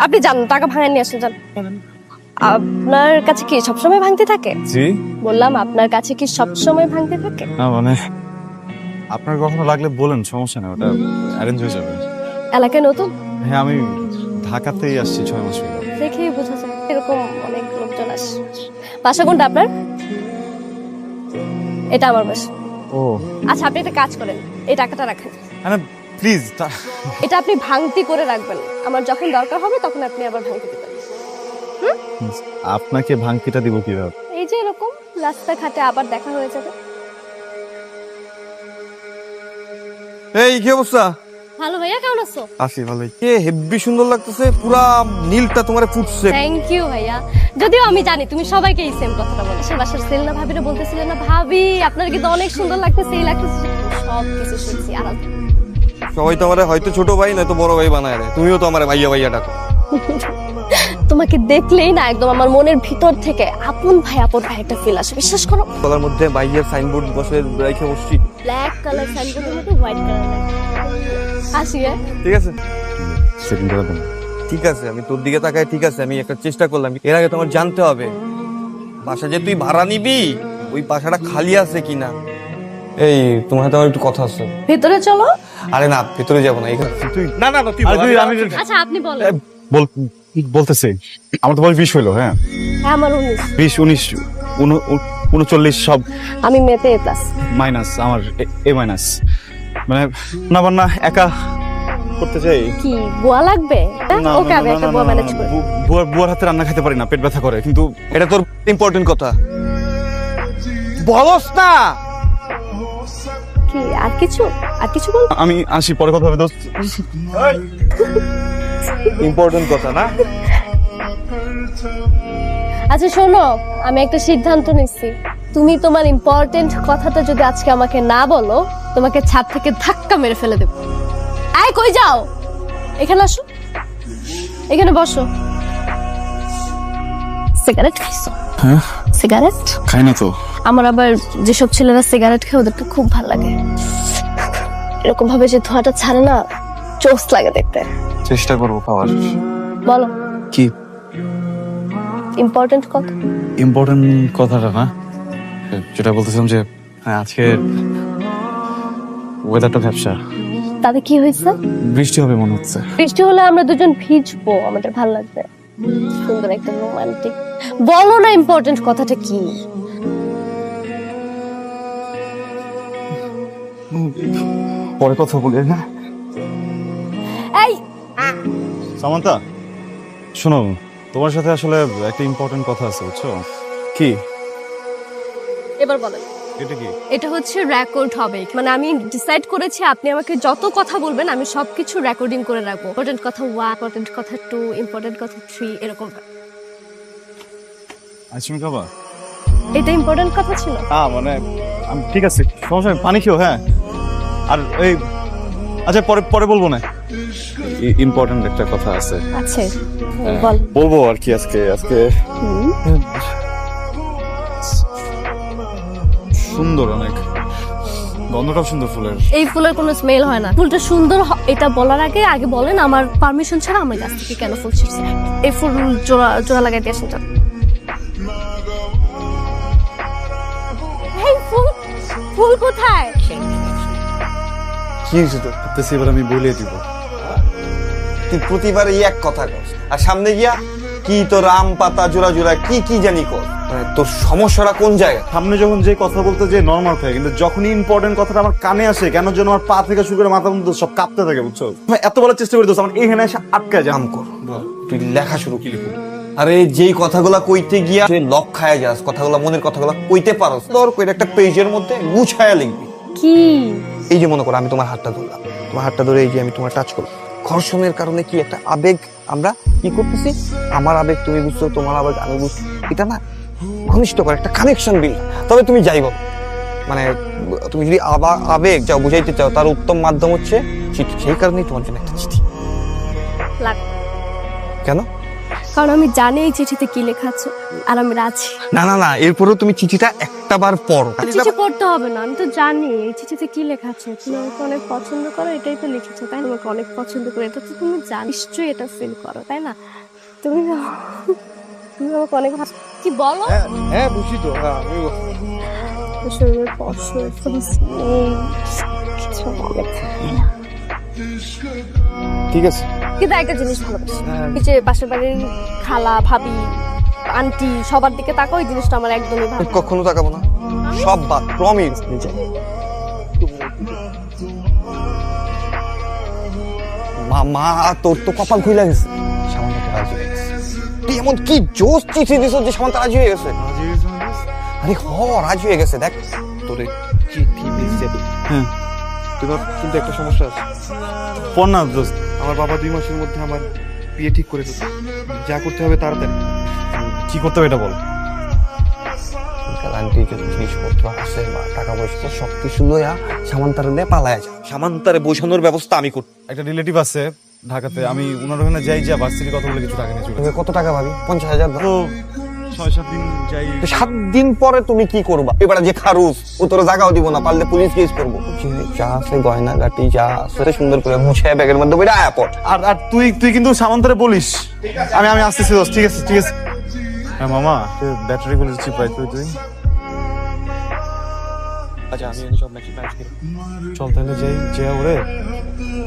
আপনি যান টাকা ভাঙায় নিয়ে আসেন, যান। আপনার কাছে কি সবসময় ভাঙতে থাকে? জি বললাম আপনার কাছে কি সবসময় ভাঙতে থাকে? না মানে আপনার কখনো লাগলে বলেন, সমস্যা নেই, ওটা অ্যারেঞ্জ হয়ে যাবে। এলাকায় নতুন? হ্যাঁ আমি ঢাকাতেই আসছি 6 মাস হলো। দেখেই বোঝা যায় এরকম অনেক লোকজন আসে। বাসা কোনটা আপনার? এটা আমার বাসা। ও আচ্ছা আপনি একটা কাজ করেন, এই টাকাটা রাখেন। মানে প্লিজ এটা আপনি ভাঙতি করে রাখবেন, আমার যখন দরকার হবে তখন আপনি আবার ভাঙতে দিবেন। আপনাকে ভাঙতিটা দিব কিভাবে? এই যে এরকম রাস্তাঘাটে আবার দেখা হয়ে যাবে। এই কি অবস্থা? ভালো ভাইয়া, কেমন আছো? আসি ভালোই। কে হেব্বি সুন্দর লাগতেছে, পুরা নীলটা তোমারে ফুটছে। থ্যাংক ইউ ভাইয়া। যদিও আমি জানি তুমি সবাইকে এই সেম কথাটা বলো। সে বাসার সেলনা ভাবিরা বলতেছিলেন না, ভাবি আপনার কিন্তু অনেক সুন্দর লাগতেছে, এই লাগতেছে, সব কিছু শুনছি। আর সবাই তো আমারে হয়তো ছোট ভাই নয়তো বড় ভাই বানায় রে, তুমিও তো আমারে ভাইয়া ভাইয়া ডাকো। তোমাকে দেখলেই না একদম আমার মনের ভিতর থেকে আপন ভাই একটা ফিল আসে, বিশ্বাস করো। গলার মধ্যে ভাইয়ের সাইনবোর্ড বসে রেখে বসছি। ব্ল্যাক কালার সাইনবোর্ডের মধ্যে হোয়াইট কালার আসি। ঠিক আছে সেকেন্ড করে দেন। ঠিক আছে, আমি তোর দিকে তাকাই। ঠিক আছে, আমি একটা চেষ্টা করলাম। এর আগে তোমার জানতে হবে বাসা যে তুই ভাড়া নিবি ওই বাসাটা খালি আছে কিনা। এই তোমার সাথে আমার একটু কথা আছে। ভিতরে চলো। আরে না, ভিতরে যাবো না, এখানে তুই না না না, তুই আরে বল, তুই আমি- আমি আচ্ছা আপনি বলেন। বল বলতেছি আমার তো বয়স 20 হলো। হ্যাঁ হ্যাঁ আমার 19। 20 19 39 সব আমি মেতে এ প্লাস। মাইনাস, আমার এ মাইনাস। মানে না বান্না একা করতে চাই। কি বুয়া লাগবে? ওকে আমি একটা বুয়া ম্যানেজ করি। বুয়ার হাতে রান্না খেতে পারি না, পেট ব্যথা করে। কিন্তু এটা তোর ইম্পর্টেন্ট কথা বলস না। কি আর কিছু বল। আমি আসি, পরে কথা হবে দোস্ত। ইম্পর্টেন্ট কথা না। আচ্ছা শোনো, আমি একটা সিদ্ধান্ত নিচ্ছি। তুমি তোমার ইম্পর্টেন্ট কথাটা যদি আজকে আমাকে না বলো, তোমাকে ছাদ থেকে ধাক্কা মেরে ফেলে দেব। আয় কই যাও? এখানে আসো, এখানে বসো। সিগারেট খাইছো? হ্যাঁ সিগারেট? খাই না তো। আমার আবার যেসব ছেলেরা সিগারেট খায় ওদেরকে খুব ভালো লাগে। এরকম ভাবে যে ধোঁয়াটা ছাড়ে না, চোস লাগে দেখতে। চেষ্টা করবো খাওয়ার। বলো কি ইম্পর্টেন্ট কথা? ইম্পর্টেন্ট কথাটা না, যেটা বলতেছিলাম যে আজকে ওয়েদারটা ভ্যাপসা, তাতে কি হয়েছে? বৃষ্টি হবে মনে হচ্ছে। বৃষ্টি হলে আমরা দুজন ভিজবো, আমাদের ভালো লাগবে। সুন্দর একটা রোমান্টিক। বলো না ইম্পর্টেন্ট কথাটা কি? পরে কথা বলি। হ্যাঁ এই সামান্তা, শোনো, তোমার সাথে আসলে একটা ইম্পর্টেন্ট কথা আছে, বুঝছো? কি এবার বলেন। এটা কি? এটা হচ্ছে রেকর্ড হবে, মানে আমি ডিসাইড করেছি আপনি আমাকে যত কথা বলবেন আমি সবকিছু রেকর্ডিং করে রাখবো। ইম্পর্টেন্ট কথা 1, ইম্পর্টেন্ট কথা 2, ইম্পর্টেন্ট কথা 3, এরকম। আইসক্রিম খাবা? এটা ইম্পর্টেন্ট কথা ছিল। মানে ঠিক আছে, সমস্যা নেই, পানি খেও। হ্যাঁ আর এই আচ্ছা পরে পরে বলবো না, ইম্পর্টেন্ট একটা কথা আছে। আচ্ছা বল। বলবো আর কি আজকে সুন্দর, অনেক গন্ধটাও সুন্দর ফুলের। এই ফুলের কোনো স্মেল হয় না। ফুলটা সুন্দর এটা বলার আগে বলেন আমার পারমিশন ছাড়া আমার গাছ থেকে কেন ফুল ছিঁড়ছে? এই ফুল জোড়া লাগাইতে আসেন। এই ফুল কোথায়? কি হয়েছে তোর? ভাবতেছি এবার আমি বলে দিব। তুই প্রতিবার এই এক কথা কর, আর সামনে গিয়া কি তোর আম পাতা জোড়া জোড়া কি কি জানি কর। মানে তোর সমস্যাটা কোন জায়গায়? সামনে যখন যে কথা বলতে যে নর্মাল থাকে, কিন্তু যখনই ইম্পর্টেন্ট কথাটা আমার কানে আসে, কেন যেন আমার পা থেকে শুরু করে মাথা পর্যন্ত সব কাঁপতে থাকে, বুঝছো? আমি এত বলার চেষ্টা করি দোস্ত, আমার এখানে এসে আটকায় যায়। আম কর, তুই লেখা শুরু কি লিখবি? আরে যেই কথাগুলা কইতে গিয়া তুই লক খায়া যাস, কথাগুলা মনের কথাগুলা কইতে পারস, তোর কইটা একটা পেজের মধ্যে গুছায়া লিখবি। কি? এই যে মনে করো আমি তোমার হাতটা ধরলাম, তোমার হাতটা ধরে এই যে আমি তোমার টাচ করলাম, ঘর্ষণের কারণে কি একটা আবেগ আমরা কি করতেছি, আমার আবেগ তুমি বুঝছো, তোমার আবেগ আমি বুঝছি, এটা না ঘনিষ্ঠ করে একটা কানেকশন বিল। তবে তুমি যাই বলো, মানে তুমি যদি আবেগ যাও বুঝাইতে চাও, তার উত্তম মাধ্যম হচ্ছে চিঠি। সেই কারণেই তোমার জন্য একটা চিঠি। লাগ কেন? কারণ আমি জানি এই চিঠিতে কি লেখা আছে আর আমি রাজি। না না না, এরপরেও তুমি চিঠিটা একটাবার পড়ো। চিঠি পড়তে হবে না, আমি তো জানি এই চিঠিতে কি লেখা আছে। তুমি আমাকে অনেক পছন্দ করো, এটাই তো লিখেছো তাই না? আমাকে অনেক পছন্দ করো, এটা তো তুমি জানো, নিশ্চয়ই এটা ফিল করো তাই না? তুমি তুমি আমাকে অনেক কি বলো? হ্যাঁ বুঝি তো, শরীরের স্পর্শ, কিছু অনেক ঠিক আছে। কিন্তু একটা জিনিস ভালোবাসি, এই যে পাশের বাড়ির খালা ভাবি আন্টি সবার দিকে তাকাও, এই জিনিসটা আমার একদমই ভালো লাগে না। কখনো তাকাবো না, সব বাদ, প্রমিস। নিজে মা তোর তো কপাল খুলে গেছে, সামান্তা তো রাজি হয়ে গেছে। তুই এমন কি জোস চিঠি দিছ যে সামান্তা রাজি হয়ে গেছে? আরে রাজি হয়ে গেছে। দেখ তোরে চিঠি দিছে, হ্যাঁ তোমার কিন্তু একটা সমস্যা আছে। পড় না দোস্ত। আমার বাবা 2 মাসের মধ্যে আমার বিয়ে ঠিক করে ফেলছে, যা করতে হবে তাড়াতাড়ি। কি করতে হবে এটা বল। আন্টি যে জিনিসপত্র আছে বা টাকা পয়সা সবকিছু লইয়া সামান্তারে দিয়ে পালায় যা, সামান্তারে বোঝানোর ব্যবস্থা আমি করব। একটা রিলেটিভ আছে ঢাকাতে, আমি ওনার ওখানে যাই, যা ভার্সিটি কথা বলে কিছু টাকা নিয়ে চলে তুমি কত টাকা ভাবি? 50,000 তো 6-7 দিন যাই। 7 দিন পরে তুমি কি করবা? এবারে যে খারুস ও তোর জায়গাও দিব না, পারলে পুলিশ কেস করবো। যা আছে গয়না গাটি যা আছে সুন্দর করে মুছে ব্যাগের মধ্যে বইটা আয়া পড়। আর তুই কিন্তু সামান্তরে বলিস আমি আসতেছি দোস্ত। ঠিক আছে ঠিক আছে। হ্যাঁ মামা, ব্যাটারি গুলো চিপ পাই তুই আচ্ছা আমি সব ম্যাচি ম্যাচ করি। চল তাহলে যাই, যে ওরে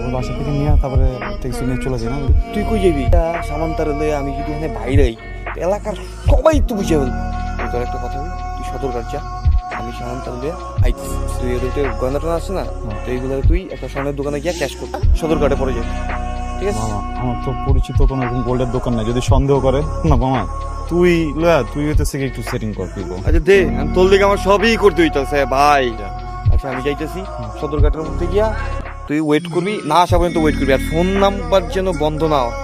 ওর বাসা থেকে নিয়ে তারপরে ট্যাক্সি নিয়ে চলে যাই না? তুই কই যাবি? সামান্তারে লইয়া আমি যদি এখানে বাইরেই এলাকার সবাই তো বুঝে ফেলবে। তোর একটা কথা বলি, তুই সদরঘাট যা, আমি সামান্তারে লইয়া আইতেছি। তুই এদের গয়নাটা আছে না, তো এইগুলো তুই একটা স্বর্ণের দোকানে গিয়ে ক্যাশ কর, সদরঘাটে পরে যাবি। ঠিক আছে? মামা আমার তো পরিচিত কোনো এরকম গোল্ডের দোকান নাই, যদি সন্দেহ করে না মামা তুই হইতেছে একটু সেটিং কর তুই। আচ্ছা দে, তোর দিকে আমার সবই করতে হইতেছে ভাই। আচ্ছা আমি যাইতেছি সদরঘাটের মধ্যে গিয়া, তুই ওয়েট করবি, না আসা পর্যন্ত ওয়েট করবি, আর ফোন নাম্বার যেন বন্ধ না হয়।